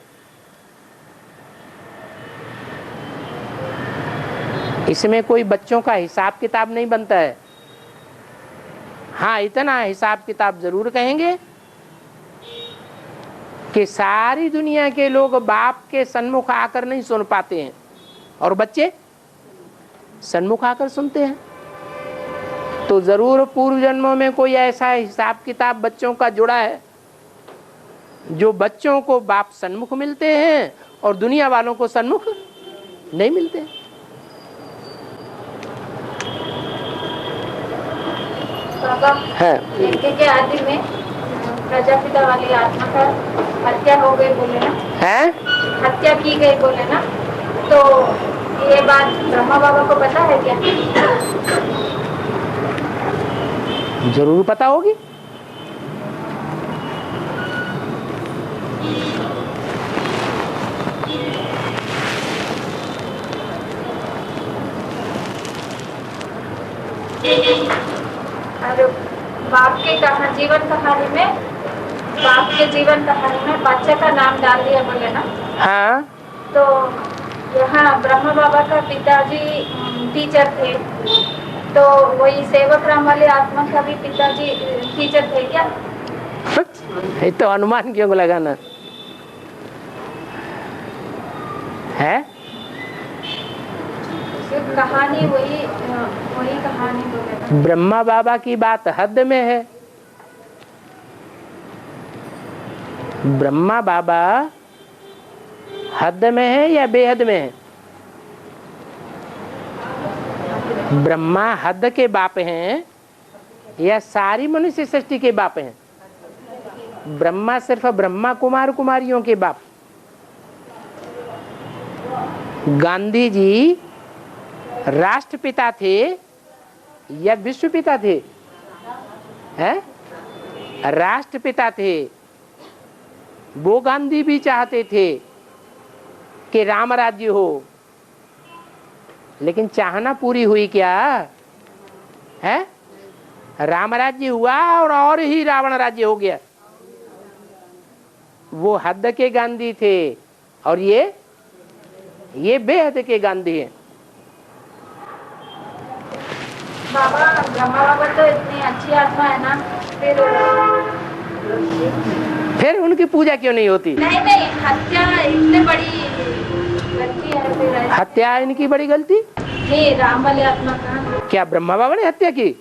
A: इसमें कोई बच्चों का हिसाब किताब नहीं बनता है। हाँ, इतना हिसाब किताब जरूर कहेंगे कि सारी दुनिया के लोग बाप के सन्मुख आकर नहीं सुन पाते हैं और बच्चे सन्मुख आकर सुनते हैं। तो जरूर पूर्व जन्मों में कोई ऐसा हिसाब किताब बच्चों का जुड़ा है जो बच्चों को बाप सन्मुख मिलते हैं और दुनिया वालों को सन्मुख नहीं मिलते।
B: बाबा
A: है
B: यज्ञ के आदि में प्रजापिता वाली आत्मा का हत्या हो गई बोले ना,
A: है
B: हत्या की गई बोले ना, तो ये बात ब्रह्मा बाबा को पता है क्या?
A: जरूर पता होगी।
B: और बाप के जीवन कहानी में, बाप के जीवन कहानी में बच्चे का नाम डाल दिया बोले ना।
A: हाँ,
B: तो यहाँ ब्रह्मा बाबा का पिताजी टीचर थे, तो वही सेवक राम वाली आत्मा का भी पिताजी टीचर थे क्या?
A: ये तो अनुमान क्यों लगाना है?
B: सिर्फ कहानी वही कहानी बोले ना।
A: ब्रह्मा बाबा की बात हद में है। ब्रह्मा बाबा हद में है या बेहद में है? ब्रह्मा हद के बाप हैं या सारी मनुष्य सृष्टि के बाप हैं? ब्रह्मा सिर्फ ब्रह्मा कुमार कुमारियों के बाप। गांधी जी राष्ट्रपिता थे या विश्वपिता थे? हैं? राष्ट्रपिता थे। वो गांधी भी चाहते थे कि राम राज्य हो, लेकिन चाहना पूरी हुई क्या है? राम राज्य हुआ और ही रावण राज्य हो गया। वो हद के गांधी थे और ये बेहद के गांधी हैं।
B: बाबा ब्रह्मा बाबा तो इतनी अच्छी आत्मा है ना,
A: फिर उनकी पूजा क्यों नहीं होती?
B: नहीं हत्या इतनी बड़ी गलती है फिर।
A: हत्या इनकी बड़ी गलती?
B: ये राम वाले आत्मा का।
A: क्या ब्रह्मा बाबा ने हत्या की?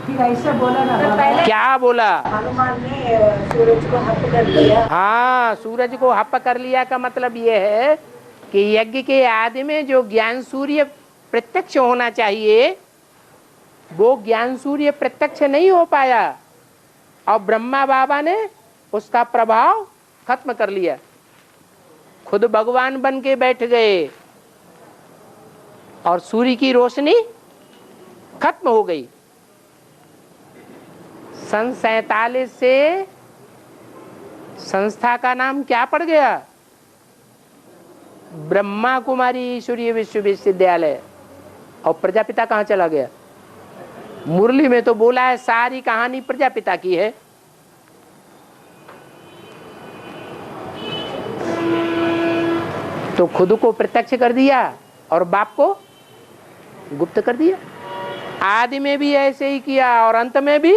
D: फिर ऐसा बोला ना
B: तो पहले
A: क्या बोला?
D: हनुमान ने सूरज को हप कर दिया।
A: हाँ, सूरज को हप कर लिया का मतलब ये है कि यज्ञ के आदि में जो ज्ञान सूर्य प्रत्यक्ष होना चाहिए वो ज्ञान सूर्य प्रत्यक्ष नहीं हो पाया और ब्रह्मा बाबा ने उसका प्रभाव खत्म कर लिया, खुद भगवान बन के बैठ गए और सूर्य की रोशनी खत्म हो गई। सन 47 से संस्था का नाम क्या पड़ गया? ब्रह्मा कुमारी ईश्वरीय विश्वविद्यालय। और प्रजापिता कहाँ चला गया? मुरली में तो बोला है सारी कहानी प्रजापिता की है। तो खुद को प्रत्यक्ष कर दिया और बाप को गुप्त कर दिया। आदि में भी ऐसे ही किया और अंत में भी।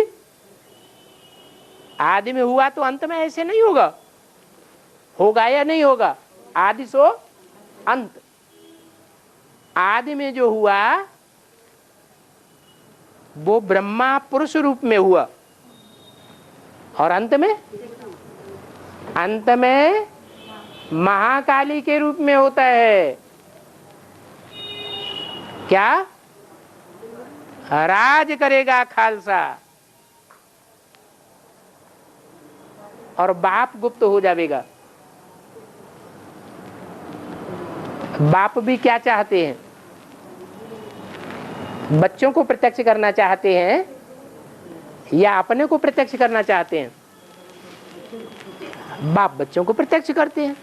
A: आदि में हुआ तो अंत में ऐसे नहीं होगा, होगा या नहीं होगा? आदि सो अंत। आदि में जो हुआ वो ब्रह्मा पुरुष रूप में हुआ और अंत में महाकाली के रूप में होता है। क्या? राज करेगा खालसा और बाप गुप्त हो जाएगा। बाप भी क्या चाहते हैं? बच्चों को प्रत्यक्ष करना चाहते हैं या अपने को प्रत्यक्ष करना चाहते हैं? बाप बच्चों को प्रत्यक्ष करते हैं।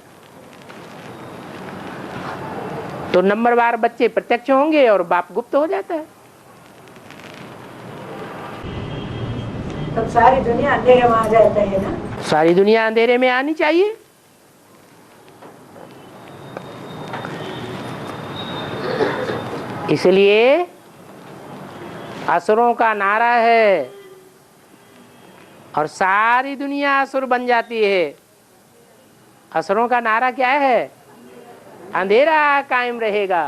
A: तो नंबरवार बच्चे प्रत्यक्ष होंगे और बाप गुप्त हो जाता है।
D: तब सारी दुनिया अंधेरे में आ जाता है ना।
A: सारी दुनिया अंधेरे में आनी चाहिए। इसलिए असुरों का नारा है और सारी दुनिया असुर बन जाती है। असुरों का नारा क्या है? अंधेरा कायम रहेगा,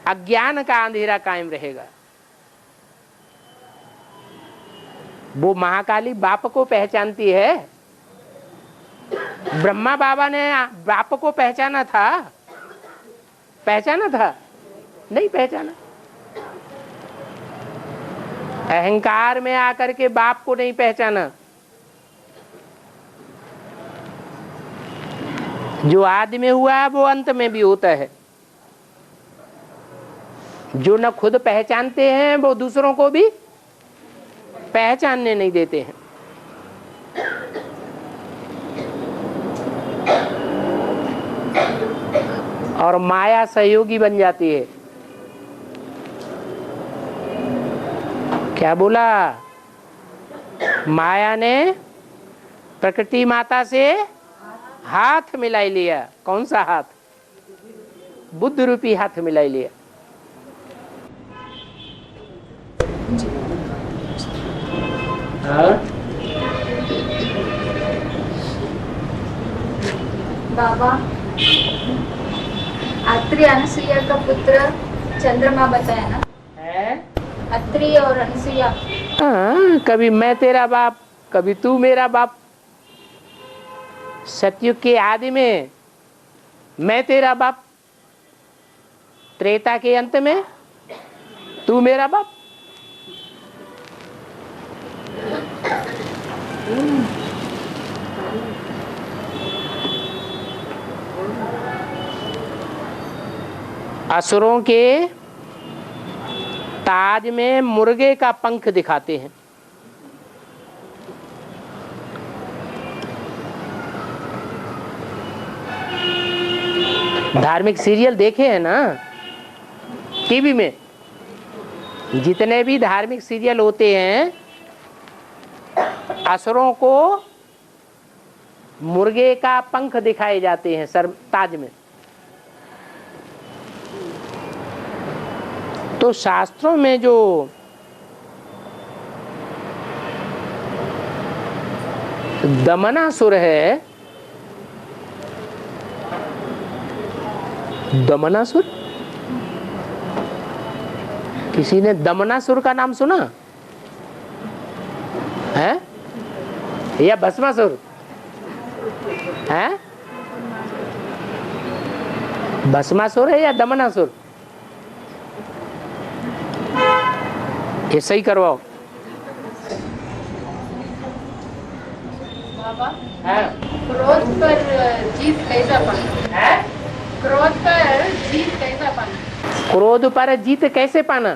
A: अज्ञान का अंधेरा कायम रहेगा। वो महाकाली बाप को पहचानती है। ब्रह्मा बाबा ने बाप को पहचाना था? नहीं पहचाना। अहंकार में आकर के बाप को नहीं पहचाना। जो आदि में हुआ वो अंत में भी होता है। जो न खुद पहचानते हैं वो दूसरों को भी पहचानने नहीं देते हैं। और माया सहयोगी बन जाती है। क्या बोला? माया ने प्रकृति माता से हाथ मिलाई लिया। कौन सा हाथ? बुद्ध रूपी हाथ मिलाई लिया।
B: बाबा अत्रि अनसुईया का पुत्र चंद्रमा बताया ना? अत्रि और अनसुईया।
A: हाँ, कभी मैं तेरा बाप, कभी तू मेरा बाप। सतयुग के आदि में मैं तेरा बाप, त्रेता के अंत में तू मेरा बाप। असुरों के ताज में मुर्गे का पंख दिखाते हैं। धार्मिक सीरियल देखे हैं ना टीवी में? जितने भी धार्मिक सीरियल होते हैं असुरों को मुर्गे का पंख दिखाए जाते हैं सर ताज में। तो शास्त्रों में जो दमनासुर है, दमनासुर, किसी ने दमनासुर का नाम सुना है या भस्मासुर है? भस्मासुर है या दमनासुर? ये सही करवाओ।
E: क्रोध पर जीत कैसा पाना? क्रोध पर जीत कैसा पाना?
A: क्रोध पर जीत कैसे पाना?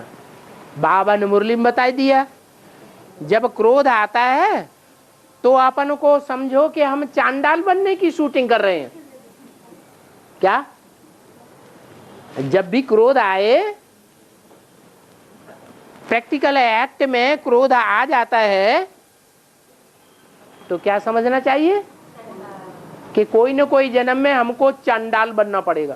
A: बाबा ने मुरली में बता दिया। जब क्रोध आता है तो अपन को समझो कि हम चांडाल बनने की शूटिंग कर रहे हैं। क्या? जब भी क्रोध आए, प्रैक्टिकल एक्ट में क्रोध आ जाता है, तो क्या समझना चाहिए कि कोई न कोई जन्म में हमको चांडाल बनना पड़ेगा।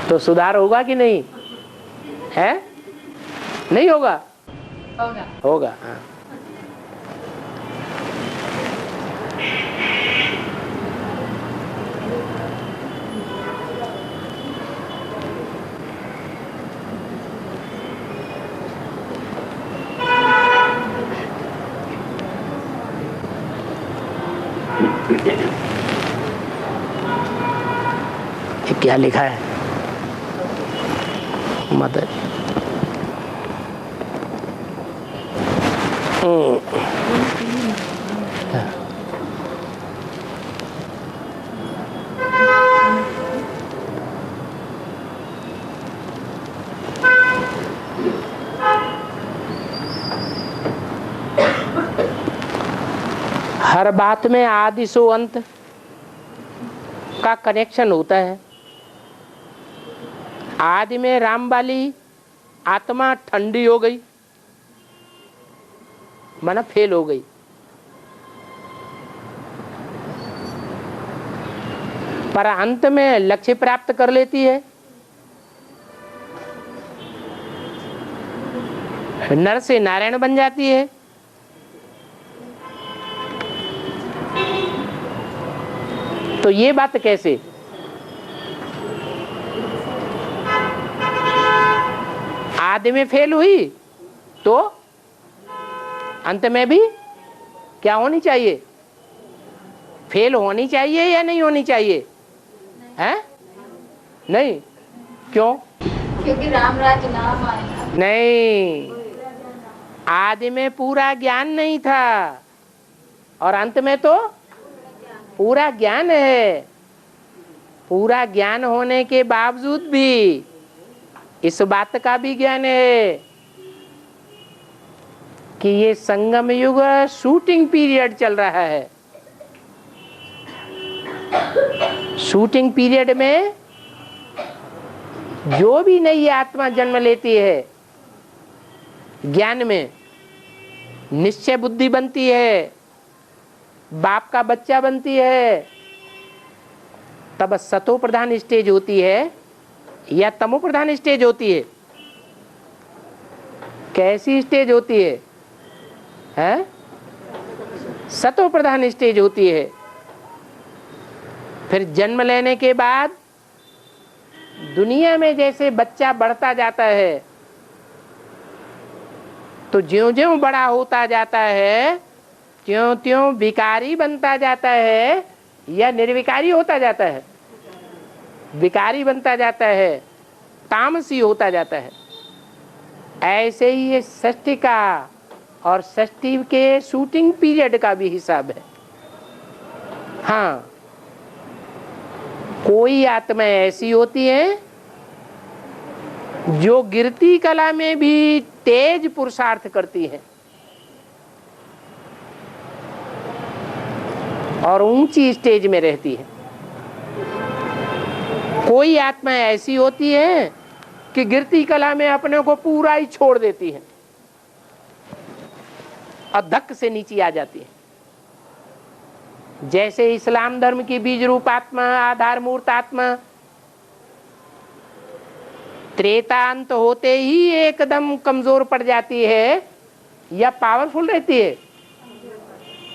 A: तो सुधार होगा कि नहीं है? नहीं होगा?
E: होगा।
A: होगा, हाँ। ये क्या लिखा है? मदर हर बात में आदि सो अंत का कनेक्शन होता है। आदि में राम वाली आत्मा ठंडी हो गई, माना फेल हो गई। पर अंत में लक्ष्य प्राप्त कर लेती है। नर से नारायण बन जाती है। तो ये बात कैसे? आदि में फेल हुई तो अंत में भी क्या होनी चाहिए? फेल होनी चाहिए या नहीं होनी चाहिए? हैं? नहीं। क्यों?
B: क्योंकि राम राज्य नाम आया।
A: नहीं, आदि में पूरा ज्ञान नहीं था और अंत में तो पूरा ज्ञान है। पूरा ज्ञान होने के बावजूद भी इस बात का भी ज्ञान है कि ये संगम युग शूटिंग पीरियड चल रहा है। शूटिंग पीरियड में जो भी नई आत्मा जन्म लेती है, ज्ञान में निश्चय बुद्धि बनती है, बाप का बच्चा बनती है, तब सतो प्रधान स्टेज होती है या तमो प्रधान स्टेज होती है? कैसी स्टेज होती है? हैं? सतो प्रधान स्टेज होती है। फिर जन्म लेने के बाद दुनिया में जैसे बच्चा बढ़ता जाता है, तो ज्यों-ज्यों बड़ा होता जाता है त्यों-त्यों विकारी बनता जाता है या निर्विकारी होता जाता है? विकारी बनता जाता है, तामसी होता जाता है। ऐसे ही ये षष्ठी का और षष्ठी के शूटिंग पीरियड का भी हिसाब है। हाँ, कोई आत्मा ऐसी होती है जो गिरती कला में भी तेज पुरुषार्थ करती है और ऊंची स्टेज में रहती है। कोई आत्मा ऐसी होती है कि गिरती कला में अपने को पूरा ही छोड़ देती है और धक्क से नीचे आ जाती है। जैसे इस्लाम धर्म की बीज रूप आत्मा, आधार मूर्त आत्मा त्रेतांत होते ही एकदम कमजोर पड़ जाती है या पावरफुल रहती है?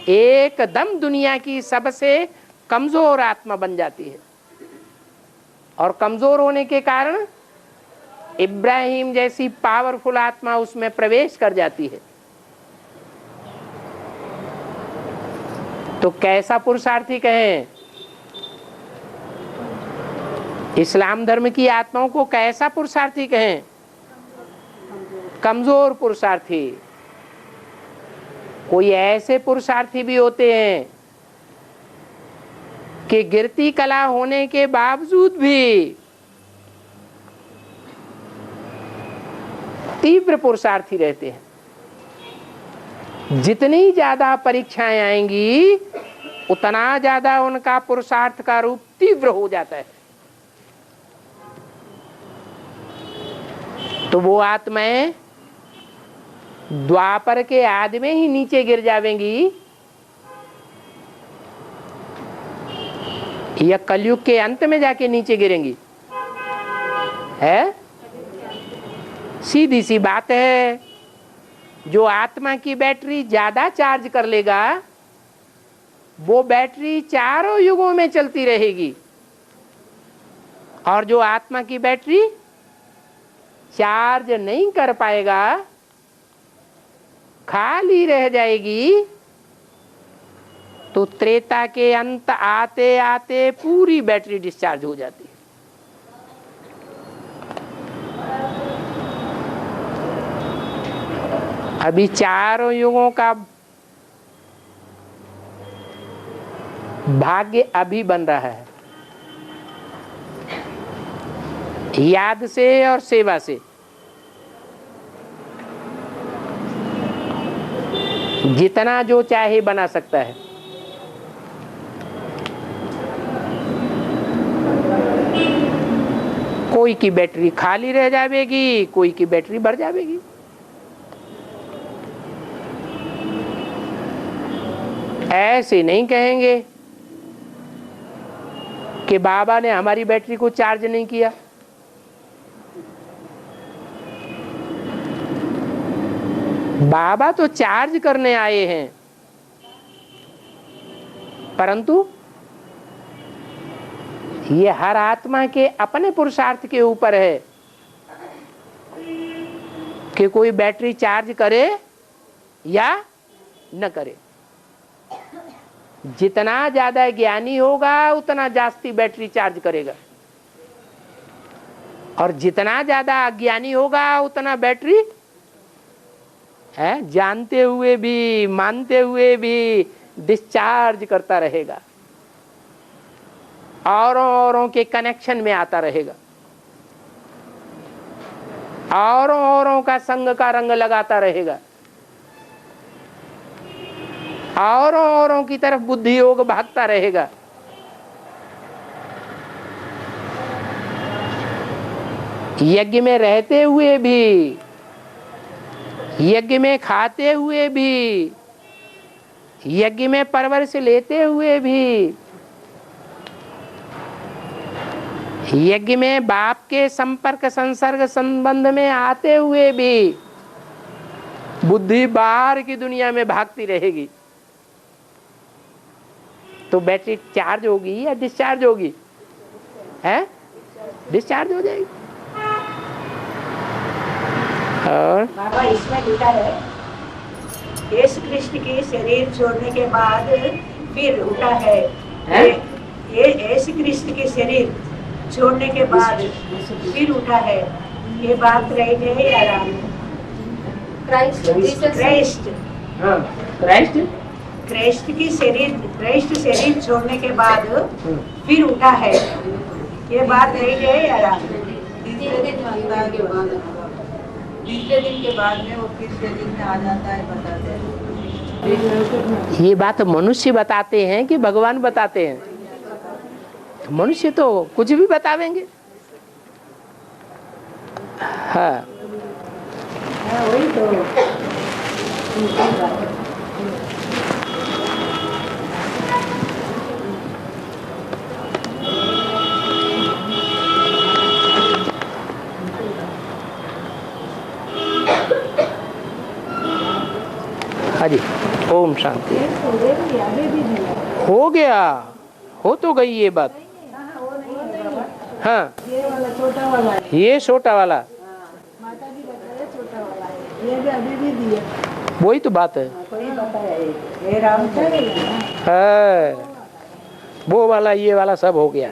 A: एकदम दुनिया की सबसे कमजोर आत्मा बन जाती है। और कमजोर होने के कारण इब्राहिम जैसी पावरफुल आत्मा उसमें प्रवेश कर जाती है। तो कैसा पुरुषार्थी कहें? इस्लाम धर्म की आत्माओं को कैसा पुरुषार्थी कहें? कमजोर पुरुषार्थी। कोई ऐसे पुरुषार्थी भी होते हैं कि गिरती कला होने के बावजूद भी तीव्र पुरुषार्थी रहते हैं। जितनी ज्यादा परीक्षाएं आएंगी उतना ज्यादा उनका पुरुषार्थ का रूप तीव्र हो जाता है। तो वो आत्माएं द्वापर के आदि में ही नीचे गिर जावेंगी या कलयुग के अंत में जाके नीचे गिरेंगी? है सीधी सी बात है। जो आत्मा की बैटरी ज्यादा चार्ज कर लेगा वो बैटरी चारों युगों में चलती रहेगी, और जो आत्मा की बैटरी चार्ज नहीं कर पाएगा, खाली रह जाएगी, तो त्रेता के अंत आते आते पूरी बैटरी डिस्चार्ज हो जाती है। अभी चारों युगों का भाग्य अभी बन रहा है, याद से और सेवा से। जितना जो चाहे बना सकता है। कोई की बैटरी खाली रह जाएगी, कोई की बैटरी भर जाएगी। ऐसे नहीं कहेंगे कि बाबा ने हमारी बैटरी को चार्ज नहीं किया। बाबा तो चार्ज करने आए हैं, परंतु ये हर आत्मा के अपने पुरुषार्थ के ऊपर है कि कोई बैटरी चार्ज करे या न करे। जितना ज्यादा ज्ञानी होगा उतना जास्ती बैटरी चार्ज करेगा, और जितना ज्यादा अज्ञानी होगा उतना बैटरी है जानते हुए भी मानते हुए भी डिस्चार्ज करता रहेगा, औरों के कनेक्शन में आता रहेगा, औरों का संग का रंग लगाता रहेगा, औरों की तरफ बुद्धि योग भागता रहेगा। यज्ञ में रहते हुए भी, यज्ञ में खाते हुए भी, यज्ञ में परवरिश लेते हुए भी, यज्ञ में बाप के संपर्क संसर्ग संबंध में आते हुए भी बुद्धि बाहर की दुनिया में भागती रहेगी। तो बैटरी चार्ज होगी या डिस्चार्ज होगी? है डिस्चार्ज हो जाएगी। और
F: बाबा इसमें लिखा है, यीशु कृष्ण की शरीर छोड़ने के बाद फिर उठा है। ये यीशु कृष्ण के शरीर छोड़ने के बाद फिर उठा है, ये बात रही है या राम? क्राइस्ट की शरीर, क्राइस्ट शरीर छोड़ने के बाद फिर उठा है, ये बात रही है या राम?
D: तीसरे दिन के बाद में वो फिर शरीर में आ जाता है, बताते हैं।
A: ये बात मनुष्य बताते हैं कि भगवान बताते हैं? मनुष्य तो कुछ भी बतावेंगे। हाँ
D: वही तो
A: हाँ जी, ओम शांति। हो गया, हो तो गई ये बात। हाँ
D: ये वाला छोटा वाला है,
A: ये छोटा वाला,
D: माता जी बताया छोटा वाला है, ये भी अभी भी दिया।
A: वही तो बात है।
D: कोई बताया ये राम का
A: है वो वाला ये वाला सब हो गया।